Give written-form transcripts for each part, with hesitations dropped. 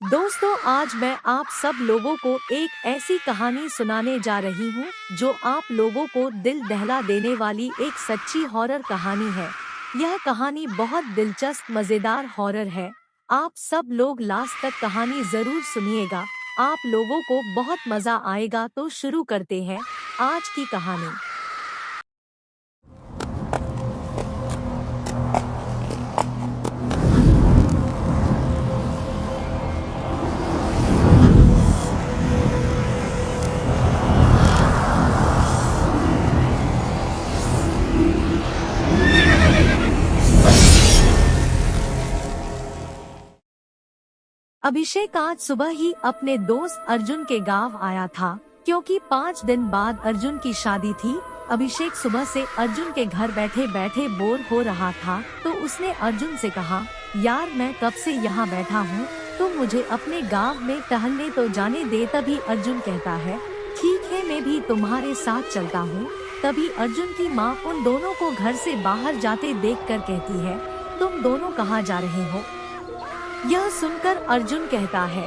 दोस्तों, आज मैं आप सब लोगों को एक ऐसी कहानी सुनाने जा रही हूँ जो आप लोगों को दिल दहला देने वाली एक सच्ची हॉरर कहानी है। यह कहानी बहुत दिलचस्प मजेदार हॉरर है। आप सब लोग लास्ट तक कहानी जरूर सुनिएगा। आप लोगों को बहुत मजा आएगा। तो शुरू करते हैं आज की कहानी। अभिषेक आज सुबह ही अपने दोस्त अर्जुन के गांव आया था, क्योंकि 5 दिन बाद अर्जुन की शादी थी। अभिषेक सुबह से अर्जुन के घर बैठे बैठे बोर हो रहा था, तो उसने अर्जुन से कहा, यार मैं कब से यहाँ बैठा हूँ, तुम मुझे अपने गांव में टहलने तो जाने दे। तभी अर्जुन कहता है, ठीक है मैं भी तुम्हारे साथ चलता हूँ। तभी अर्जुन की माँ उन दोनों को घर से बाहर जाते देखकर कहती है, तुम दोनों कहाँ जा रहे हो? यह सुनकर अर्जुन कहता है,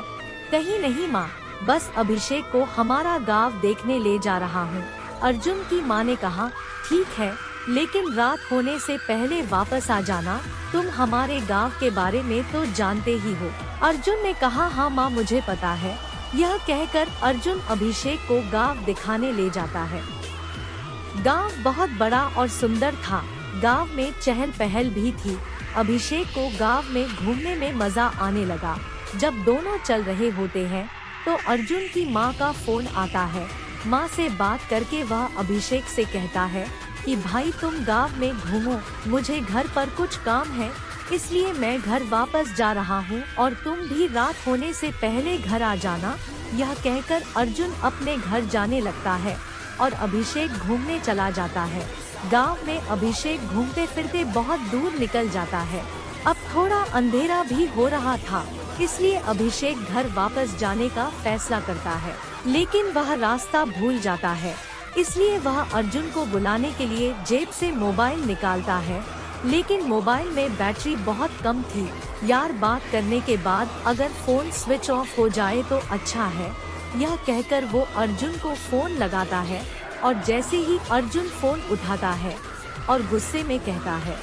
कहीं नहीं माँ, बस अभिषेक को हमारा गांव देखने ले जा रहा हूँ। अर्जुन की माँ ने कहा, ठीक है, लेकिन रात होने से पहले वापस आ जाना। तुम हमारे गांव के बारे में तो जानते ही हो। अर्जुन ने कहा, हाँ माँ मुझे पता है। यह कहकर अर्जुन अभिषेक को गांव दिखाने ले जाता है। गांव बहुत बड़ा और सुंदर था। गांव में चहल पहल भी थी। अभिषेक को गांव में घूमने में मजा आने लगा। जब दोनों चल रहे होते हैं तो अर्जुन की माँ का फोन आता है। माँ से बात करके वह अभिषेक से कहता है कि भाई तुम गांव में घूमो, मुझे घर पर कुछ काम है, इसलिए मैं घर वापस जा रहा हूँ और तुम भी रात होने से पहले घर आ जाना। यह कहकर अर्जुन अपने घर जाने लगता है और अभिषेक घूमने चला जाता है। गांव में अभिषेक घूमते फिरते बहुत दूर निकल जाता है। अब थोड़ा अंधेरा भी हो रहा था, इसलिए अभिषेक घर वापस जाने का फैसला करता है, लेकिन वह रास्ता भूल जाता है। इसलिए वह अर्जुन को बुलाने के लिए जेब से मोबाइल निकालता है, लेकिन मोबाइल में बैटरी बहुत कम थी। यार बात करने के बाद अगर फोन स्विच ऑफ हो जाए तो अच्छा है। यह कहकर वो अर्जुन को फोन लगाता है और जैसे ही अर्जुन फोन उठाता है और गुस्से में कहता है,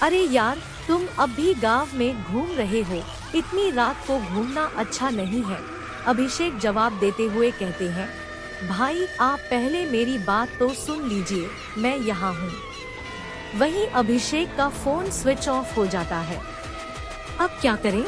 अरे यार तुम अब भी गांव में घूम रहे हो, इतनी रात को घूमना अच्छा नहीं है। अभिषेक जवाब देते हुए कहते हैं, भाई आप पहले मेरी बात तो सुन लीजिए, मैं यहाँ हूँ। वहीं अभिषेक का फोन स्विच ऑफ हो जाता है। अब क्या करें?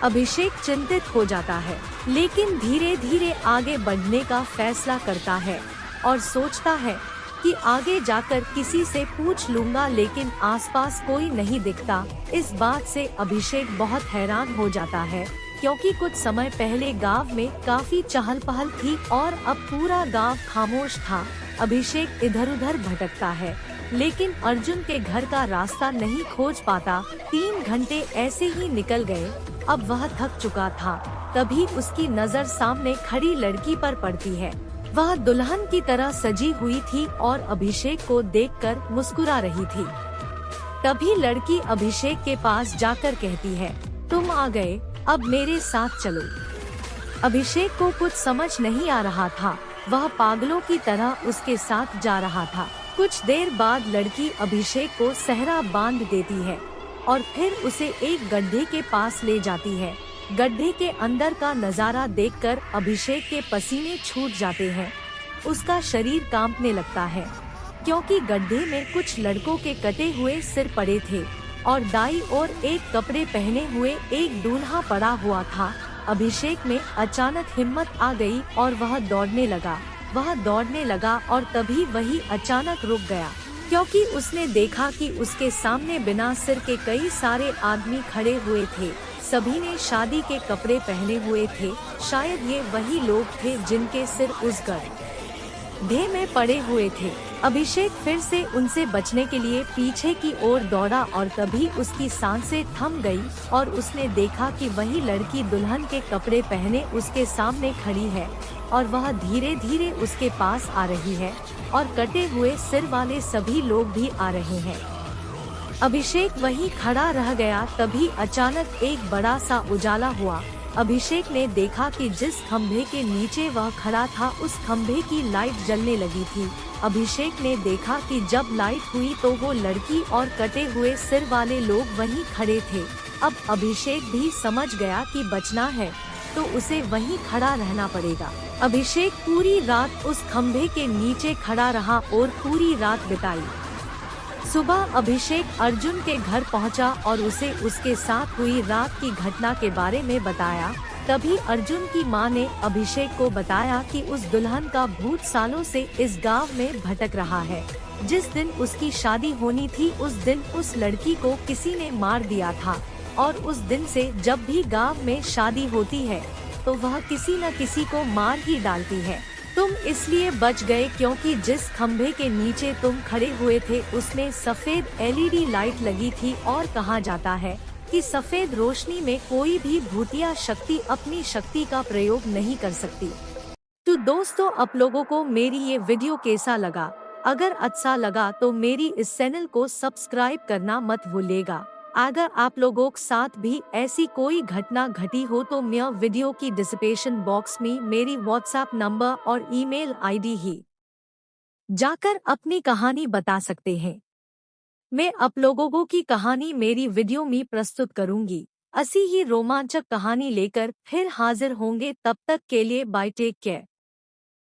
अभिषेक चिंतित हो जाता है, लेकिन धीरे धीरे आगे बढ़ने का फैसला करता है और सोचता है कि आगे जाकर किसी से पूछ लूंगा, लेकिन आसपास कोई नहीं दिखता। इस बात से अभिषेक बहुत हैरान हो जाता है, क्योंकि कुछ समय पहले गांव में काफी चहल पहल थी और अब पूरा गांव खामोश था। अभिषेक इधर उधर भटकता है, लेकिन अर्जुन के घर का रास्ता नहीं खोज पाता। 3 घंटे ऐसे ही निकल गए। अब वह थक चुका था। तभी उसकी नजर सामने खड़ी लड़की पर पड़ती है। वह दुल्हन की तरह सजी हुई थी और अभिषेक को देखकर मुस्कुरा रही थी। तभी लड़की अभिषेक के पास जाकर कहती है, तुम आ गए, अब मेरे साथ चलो। अभिषेक को कुछ समझ नहीं आ रहा था। वह पागलों की तरह उसके साथ जा रहा था। कुछ देर बाद लड़की अभिषेक को सहरा बांध देती है और फिर उसे एक गड्ढे के पास ले जाती है। गड्ढे के अंदर का नजारा देखकर अभिषेक के पसीने छूट जाते हैं। उसका शरीर कांपने लगता है, क्योंकि गड्ढे में कुछ लड़कों के कटे हुए सिर पड़े थे और दाईं ओर एक कपड़े पहने हुए एक दूल्हा पड़ा हुआ था। अभिषेक में अचानक हिम्मत आ गई और वह दौड़ने लगा और तभी वही अचानक रुक गया, क्योंकि उसने देखा कि उसके सामने बिना सिर के कई सारे आदमी खड़े हुए थे। सभी ने शादी के कपड़े पहने हुए थे। शायद ये वही लोग थे जिनके सिर उस गड्ढे में पड़े हुए थे। अभिषेक फिर से उनसे बचने के लिए पीछे की ओर दौड़ा और तभी उसकी सांसें थम गई और उसने देखा कि वही लड़की दुल्हन के कपड़े पहने उसके सामने खड़ी है और वह धीरे धीरे उसके पास आ रही है और कटे हुए सिर वाले सभी लोग भी आ रहे हैं। अभिषेक वहीं खड़ा रह गया। तभी अचानक एक बड़ा सा उजाला हुआ। अभिषेक ने देखा कि जिस खंभे के नीचे वह खड़ा था उस खंभे की लाइट जलने लगी थी। अभिषेक ने देखा कि जब लाइट हुई तो वो लड़की और कटे हुए सिर वाले लोग वहीं खड़े थे। अब अभिषेक भी समझ गया कि बचना है तो उसे वहीं खड़ा रहना पड़ेगा। अभिषेक पूरी रात उस खंभे के नीचे खड़ा रहा और पूरी रात बिताई। सुबह अभिषेक अर्जुन के घर पहुंचा और उसे उसके साथ हुई रात की घटना के बारे में बताया। तभी अर्जुन की मां ने अभिषेक को बताया कि उस दुल्हन का भूत सालों से इस गांव में भटक रहा है। जिस दिन उसकी शादी होनी थी उस दिन उस लड़की को किसी ने मार दिया था और उस दिन से जब भी गांव में शादी होती है तो वह किसी न किसी को मार ही डालती है। तुम इसलिए बच गए क्योंकि जिस खंभे के नीचे तुम खड़े हुए थे उसमें सफेद एलईडी लाइट लगी थी और कहा जाता है कि सफेद रोशनी में कोई भी भूतिया शक्ति अपनी शक्ति का प्रयोग नहीं कर सकती। तो दोस्तों, आप लोगों को मेरी ये वीडियो कैसा लगा? अगर अच्छा लगा तो मेरी इस चैनल को सब्सक्राइब करना मत भूलिएगा। अगर आप लोगों के साथ भी ऐसी कोई घटना घटी हो तो मैं वीडियो की डिस्क्रिप्शन बॉक्स में मेरी व्हाट्सएप नंबर और ईमेल आईडी ही जाकर अपनी कहानी बता सकते हैं। मैं आप लोगों की कहानी मेरी वीडियो में प्रस्तुत करूंगी। ऐसी ही रोमांचक कहानी लेकर फिर हाजिर होंगे। तब तक के लिए बाय, टेक केयर।